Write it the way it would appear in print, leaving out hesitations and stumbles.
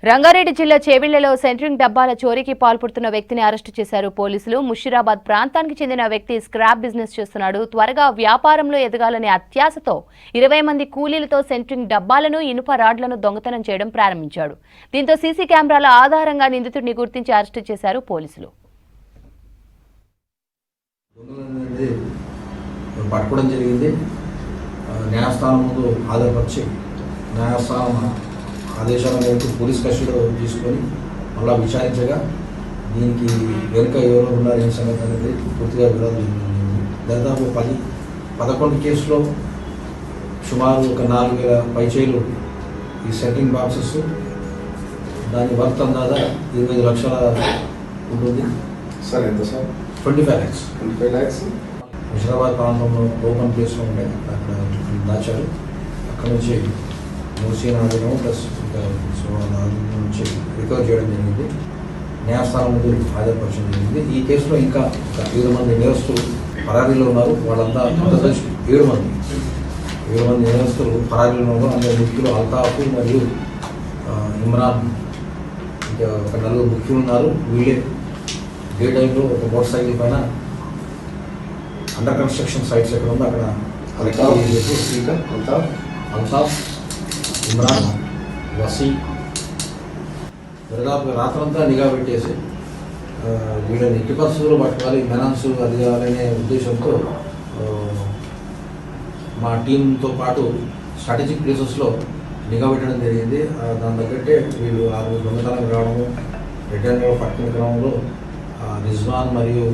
రంగారెడ్డి జిల్లా చేవెళ్లలో సెంట్రింగ్ డబ్బాల చోరీకి పాల్పడుతున్న వ్యక్తిని అరెస్టు చేశారు పోలీసులు. ముషీరాబాద్ ప్రాంతానికి చెందిన వ్యక్తి స్క్రాప్ బిజినెస్ చేస్తున్నాడు. త్వరగా వ్యాపారంలో ఎదగాలనే అత్యాశతో 20 మంది కూలీలతో సెంట్రింగ్ డబ్బాలను, ఇనుప రాడ్లను దొంగతనం చేయడం ప్రారంభించాడు. దీంతో సీసీ కెమెరాల ఆధారంగా నిందితుడిని గుర్తించి అరెస్టు చేశారు పోలీసులు. పట్టుకోవడం జరిగింది. న్యాయస్థానం ముందు ఆధారపరిచి న్యాయస్థానం ఆదేశాల మేరకు పోలీస్ కస్టడీలో తీసుకొని మళ్ళీ విచారించగా దీనికి వెనుక ఎవరు ఉన్నారనే సంగతి అనేది పూర్తిగా వివరాలు జరిగింది. దాదాపు 11 కేసులో సుమారు ఒక 4,000 పైచేలు ఈ సెట్టింగ్ బాక్సెస్, దాని వర్త్ అందాదా 25 లక్షల ఉంటుంది. సార్ ఎంత సార్? 25 lakhs. ముషీరాబాద్ ప్రాంతంలో ఓపెన్ ప్లేస్లో ఉండే అక్కడ దాచారు. అక్కడ నుంచి మూసీన ఆడడం ప్లస్ నుంచి రికవర్ చేయడం జరిగింది. న్యాయస్థానం ముందు హాజరుపరచడం జరిగింది. ఈ కేసులో ఇంకా 7 మంది నేరస్తులు పరారీలో ఉన్నారు. వాళ్ళంతా 7 మంది నేరస్తులు పరారీలో ఉన్నారు. అందులో ముఖ్యులు అల్తాఫ్ మరియు ఇమ్రాన్, ఇంకా ఒక 4 ముఖ్యులు ఉన్నారు. వీళ్ళే డే టైంలో ఒక మోటార్ సైకిల్ పైన అండర్ కన్స్ట్రక్షన్ సైట్స్ ఎక్కడ ఉందో అక్కడ అల్తాఫ్, ఇమ్రాన్, వసీ దాదాపు రాత్రంతా నిఘా పెట్టేసి వీళ్ళని ఎట్టి పరిస్థితుల్లో పట్టుకోవాలి, మెనాన్స్ అది కావాలనే ఉద్దేశంతో మా టీంతో పాటు స్ట్రాటజిక్ ప్లేసెస్లో నిఘా పెట్టడం జరిగింది. దాని తగ్గట్టే వీళ్ళు 6 దొంగతనం రావడము, రిటర్న్లో పట్టుకునే క్రమంలో రిజ్వాన్ మరియు